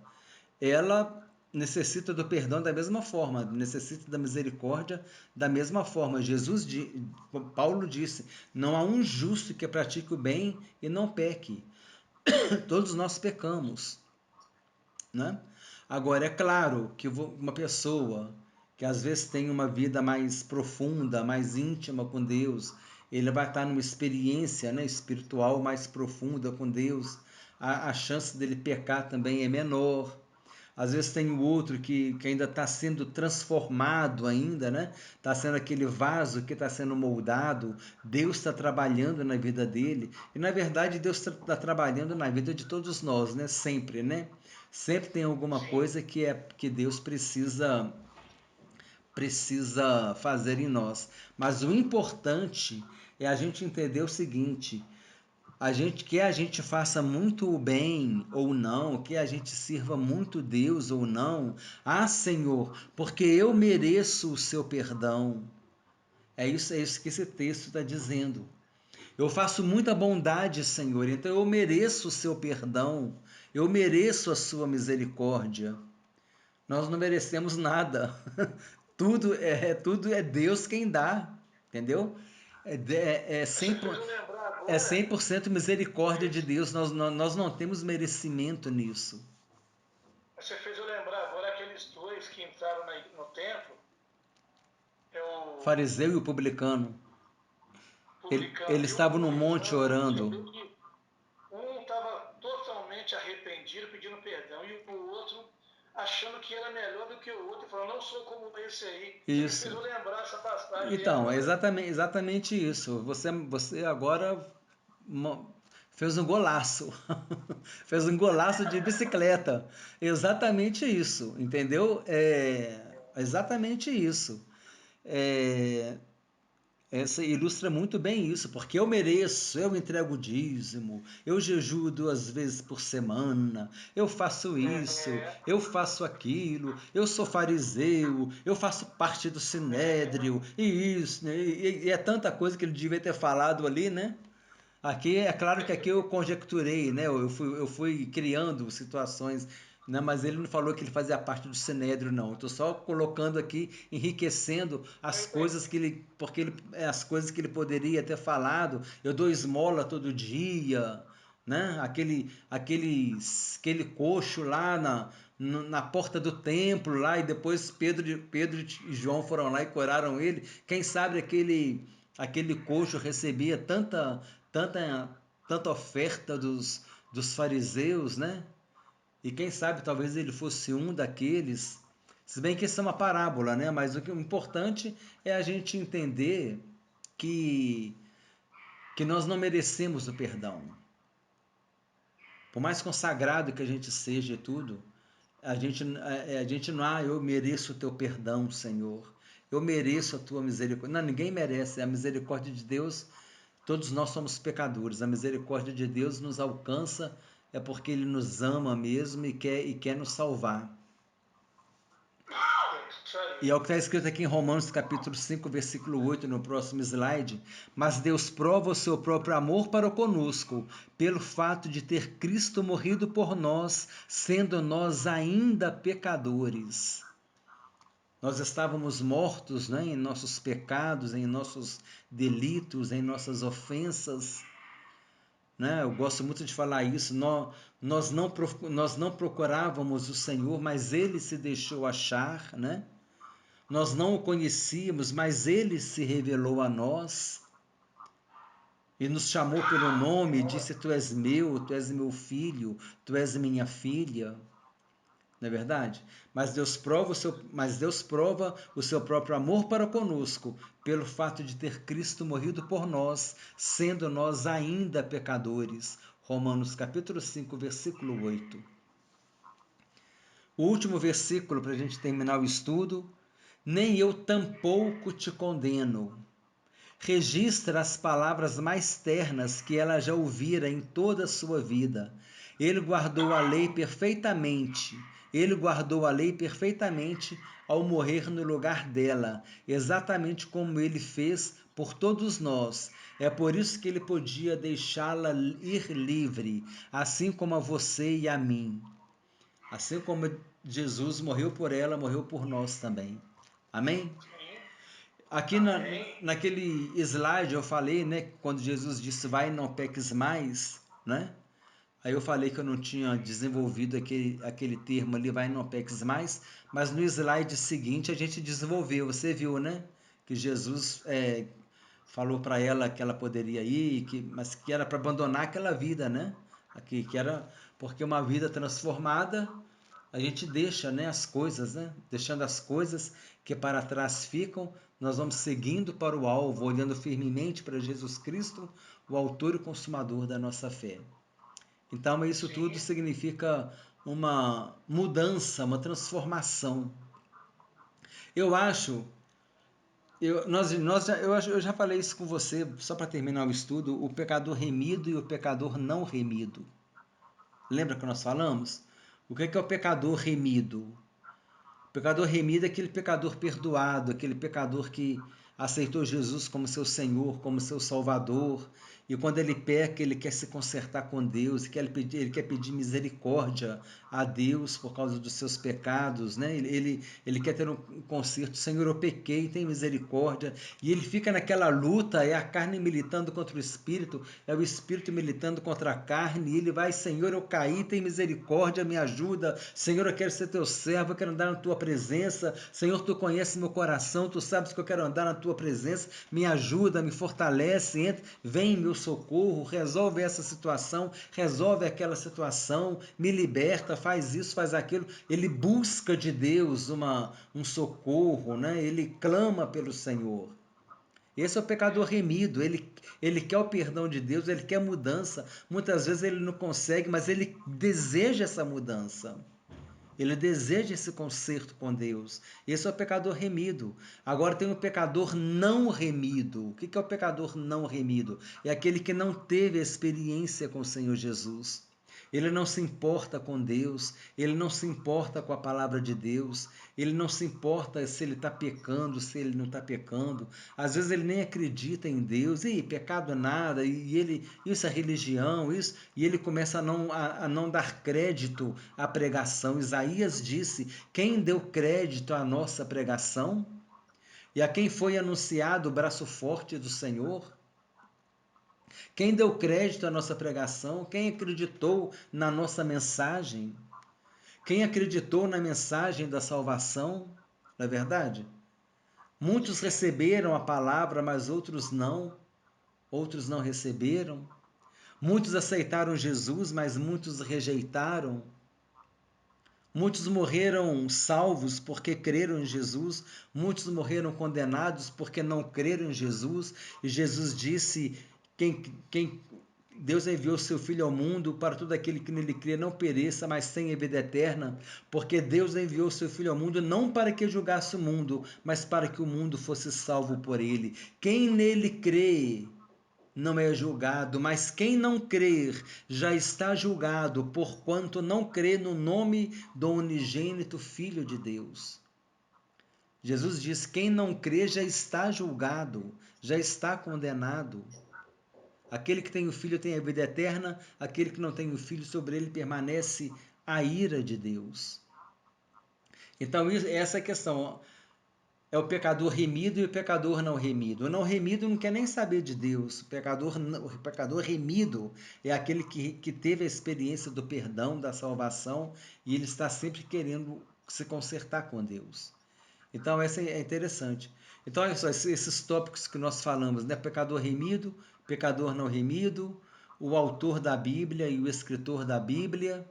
ela necessita do perdão da mesma forma, necessita da misericórdia da mesma forma. Paulo disse, não há um justo que pratique o bem e não peque. Todos nós pecamos, né? Agora, é claro que uma pessoa que às vezes tem uma vida mais profunda, mais íntima com Deus, ele vai estar numa experiência, né, espiritual mais profunda com Deus, a chance dele pecar também é menor. Às vezes tem o outro que ainda está sendo transformado ainda, né? Está sendo aquele vaso que está sendo moldado. Deus está trabalhando na vida dele. E, na verdade, Deus está trabalhando na vida de todos nós, né? Sempre, né? Sempre tem alguma Sim. coisa que Deus precisa fazer em nós. Mas o importante é a gente entender o seguinte: que a gente faça muito o bem ou não, que a gente sirva muito Deus ou não, Senhor, porque eu mereço o seu perdão. É isso que esse texto está dizendo. Eu faço muita bondade, Senhor, então eu mereço o seu perdão, eu mereço a sua misericórdia. Nós não merecemos nada. Tudo é Deus quem dá, entendeu? Você fez eu lembrar É agora. 100% misericórdia de Deus, nós não temos merecimento nisso. Você fez eu lembrar agora aqueles dois que entraram no templo. É o Fariseu e o publicano, publicano eles e o estavam no monte publicano. Você orando. vê que um estava totalmente arrependido, pedindo perdão, e o outro achando que era melhor do que o outro, e falando, não sou como esse aí. Você me fez Isso. eu lembrar essa passagem aí Então, é agora. exatamente isso. Você agora fez um golaço. Fez um golaço de bicicleta. Exatamente isso, entendeu? Exatamente isso. É, Essa ilustra muito bem isso, porque eu mereço, eu entrego o dízimo, eu jejuo 2 vezes por semana, eu faço isso, É, eu faço aquilo, eu sou fariseu, eu faço parte do sinédrio, e isso, né? E é tanta coisa que ele devia ter falado ali, né? Aqui, é claro que aqui eu conjecturei, né? Eu fui criando situações Não, mas ele não falou que ele fazia parte do Sinédrio, não. Estou só colocando aqui, enriquecendo as coisas que ele, porque ele, as coisas que ele poderia ter falado. Eu dou esmola todo dia, né? Aquele coxo lá na porta do templo lá, e depois Pedro e João foram lá e curaram ele. Quem sabe aquele coxo recebia tanta oferta dos fariseus, né? E quem sabe talvez ele fosse um daqueles, se bem que isso é uma parábola, né? Mas o importante é a gente entender que, que nós não merecemos o perdão. Por mais consagrado que a gente seja e tudo, a gente não, eu mereço o teu perdão, Senhor. Eu mereço a tua misericórdia. Não, ninguém merece. A misericórdia de Deus, todos nós somos pecadores. A misericórdia de Deus nos alcança, é porque Ele nos ama mesmo e quer nos salvar. E é o que está escrito aqui em Romanos capítulo 5, versículo 8, no próximo slide. Mas Deus prova o seu próprio amor para conosco, pelo fato de ter Cristo morrido por nós, sendo nós ainda pecadores. Nós estávamos mortos, né, em nossos pecados, em nossos delitos, em nossas ofensas. Né? Eu gosto muito de falar isso. Nós não procurávamos o Senhor, mas Ele se deixou achar, né? Nós não o conhecíamos, mas Ele se revelou a nós e nos chamou pelo nome e disse: tu és meu filho, tu és minha filha. Não é verdade? Mas Deus prova o seu próprio amor para conosco, pelo fato de ter Cristo morrido por nós, sendo nós ainda pecadores. Romanos capítulo 5, versículo 8. O último versículo para a gente terminar o estudo. Nem eu tampouco te condeno. Registra as palavras mais ternas que ela já ouvira em toda a sua vida. Ele guardou a lei perfeitamente. Ele guardou a lei perfeitamente ao morrer no lugar dela, exatamente como ele fez por todos nós. É por isso que ele podia deixá-la ir livre, assim como a você e a mim. Assim como Jesus morreu por ela, morreu por nós também. Amém? Aqui naquele slide eu falei, né, quando Jesus disse, vai e não peques mais, né? Aí eu falei que eu não tinha desenvolvido aquele termo ali, vai e não peques mais, mas no slide seguinte a gente desenvolveu, você viu, né? Que Jesus falou para ela que ela poderia ir, mas que era para abandonar aquela vida, né? Que era porque uma vida transformada, a gente deixa, né, as coisas, né? Deixando as coisas que para trás ficam, nós vamos seguindo para o alvo, olhando firmemente para Jesus Cristo, o autor e consumador da nossa fé. Então, isso tudo significa uma mudança, uma transformação. Eu acho, eu já falei isso com você, só para terminar o estudo, o pecador remido e o pecador não remido. Lembra que nós falamos? O que é o pecador remido? O pecador remido é aquele pecador perdoado, aquele pecador que aceitou Jesus como seu Senhor, como seu Salvador, e quando ele peca, ele quer se consertar com Deus, ele quer pedir misericórdia a Deus por causa dos seus pecados, né? Ele quer ter um conserto. Senhor, eu pequei, tem misericórdia. E ele fica naquela luta, é a carne militando contra o Espírito, é o Espírito militando contra a carne, e ele vai, Senhor, eu caí, tem misericórdia, me ajuda. Senhor, eu quero ser teu servo, eu quero andar na tua presença. Senhor, tu conheces meu coração, tu sabes que eu quero andar na tua presença, me ajuda, me fortalece, vem em meu socorro, resolve essa situação, resolve aquela situação, me liberta, faz isso, faz aquilo. Ele busca de Deus um socorro, né? Ele clama pelo Senhor. Esse é o pecador remido, ele quer o perdão de Deus, ele quer mudança. Muitas vezes ele não consegue, mas ele deseja essa mudança. Ele deseja esse conserto com Deus. Esse é o pecador remido. Agora tem o pecador não remido. O que é o pecador não remido? É aquele que não teve a experiência com o Senhor Jesus. Ele não se importa com Deus, ele não se importa com a palavra de Deus, ele não se importa se ele está pecando, se ele não está pecando. Às vezes ele nem acredita em Deus, e pecado nada, isso é religião, isso, e ele começa a não dar crédito à pregação. Isaías disse: quem deu crédito à nossa pregação? E a quem foi anunciado o braço forte do Senhor? Quem deu crédito à nossa pregação? Quem acreditou na nossa mensagem? Quem acreditou na mensagem da salvação? Não é verdade? Muitos receberam a palavra, mas outros não. Outros não receberam. Muitos aceitaram Jesus, mas muitos rejeitaram. Muitos morreram salvos porque creram em Jesus. Muitos morreram condenados porque não creram em Jesus. E Jesus disse: Deus enviou seu Filho ao mundo para todo aquele que nele crê não pereça, mas tenha vida eterna, porque Deus enviou seu Filho ao mundo não para que julgasse o mundo, mas para que o mundo fosse salvo por ele. Quem nele crê não é julgado, mas quem não crer já está julgado, porquanto não crê no nome do unigênito Filho de Deus. Jesus diz: quem não crê já está julgado, já está condenado. Aquele que tem o Filho tem a vida eterna, aquele que não tem o Filho, sobre ele permanece a ira de Deus. Então, essa é a questão. É o pecador remido e o pecador não remido. O não remido não quer nem saber de Deus. O pecador remido é aquele que teve a experiência do perdão, da salvação, e ele está sempre querendo se consertar com Deus. Então, essa é interessante. Então, olha só, esses tópicos que nós falamos, né? Pecador remido, pecador não remido, o autor da Bíblia e o escritor da Bíblia,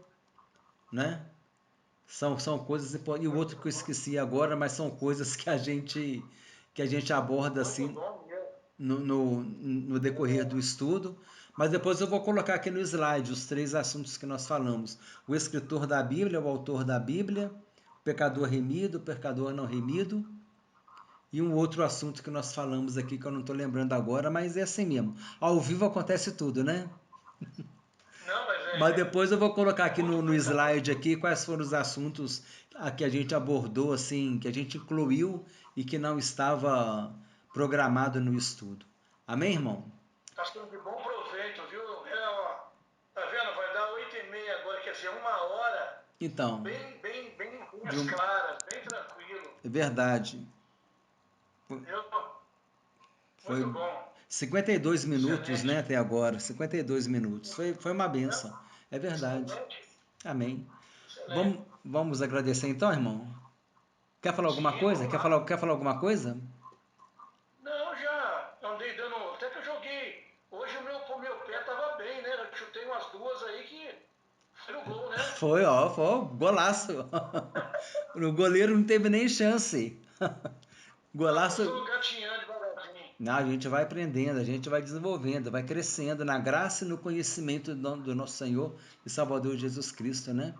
né? São coisas importantes. E o outro que eu esqueci agora, mas são coisas que a gente aborda assim no decorrer do estudo. Mas depois eu vou colocar aqui no slide os 3 assuntos que nós falamos: o escritor da Bíblia, o autor da Bíblia, o pecador remido, o pecador não remido, e um outro assunto que nós falamos aqui que eu não estou lembrando agora, mas é assim mesmo. Ao vivo acontece tudo, né? Não, Mas depois eu vou colocar aqui no slide aqui quais foram os assuntos que a gente abordou, assim, que a gente incluiu e que não estava programado no estudo. Amém, irmão? está sendo de bom proveito, viu? Ó, tá vendo? Vai dar 8h30 agora, quer dizer, 1 hora. Então, Bem claras, bem tranquilo. é verdade. Muito Foi bom. 52 minutos, Excelente. né, até agora. 52 minutos. Foi uma benção. É verdade. Excelente. Amém. Excelente. Vamos agradecer então, irmão? Quer falar alguma Sim, coisa? vamos lá. Quer falar alguma coisa? Não, já andei dando. Até que eu joguei. Hoje o meu pé estava bem, né? Eu chutei umas 2 aí que foi o gol, né? Foi golaço. O goleiro não teve nem chance. Golaço. Eu estou gatinhando devagarzinho. Não, a gente vai aprendendo, a gente vai desenvolvendo, vai crescendo na graça e no conhecimento do nosso Senhor e Salvador Jesus Cristo, né?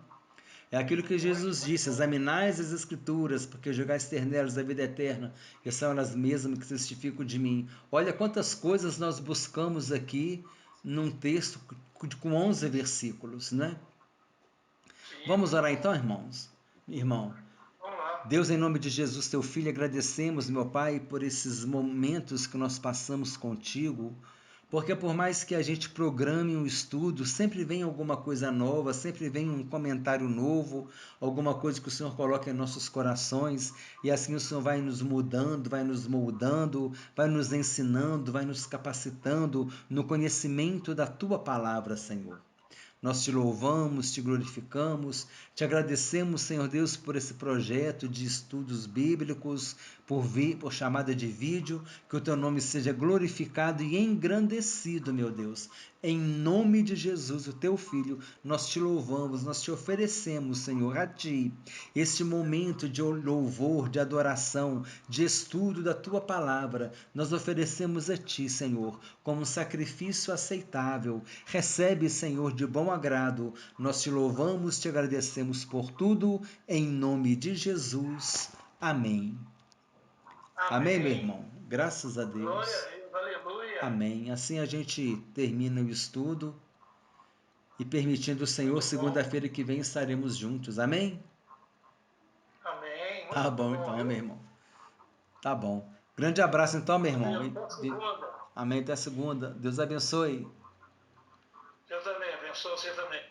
É aquilo que Jesus disse: examinais as Escrituras, porque julgais terneros da vida eterna, que são elas mesmas que testificam de mim. Olha quantas coisas nós buscamos aqui num texto com 11 versículos, né? Vamos orar então, irmãos? Irmão, Vamos lá. Deus, em nome de Jesus, teu Filho, agradecemos, meu Pai, por esses momentos que nós passamos contigo, porque por mais que a gente programe um estudo, sempre vem alguma coisa nova, sempre vem um comentário novo, alguma coisa que o Senhor coloca em nossos corações, e assim o Senhor vai nos mudando, vai nos moldando, vai nos ensinando, vai nos capacitando no conhecimento da tua palavra, Senhor. Nós te louvamos, te glorificamos, te agradecemos, Senhor Deus, por esse projeto de estudos bíblicos, por chamada de vídeo, que o teu nome seja glorificado e engrandecido, meu Deus. Em nome de Jesus, o teu Filho, nós te louvamos, nós te oferecemos, Senhor, a ti, este momento de louvor, de adoração, de estudo da tua palavra, nós oferecemos a ti, Senhor, como um sacrifício aceitável. Recebe, Senhor, de bom agrado. Nós te louvamos, te agradecemos por tudo, em nome de Jesus. Amém. Amém, meu irmão? Graças a Deus. Glória a Deus, aleluia. Amém. Assim a gente termina o estudo. E permitindo o Senhor, segunda-feira que vem estaremos juntos. Amém? Amém. Tá bom então, meu irmão. Tá bom. Grande abraço então, meu irmão. Amém. Até segunda. Deus abençoe. Deus também abençoe você também.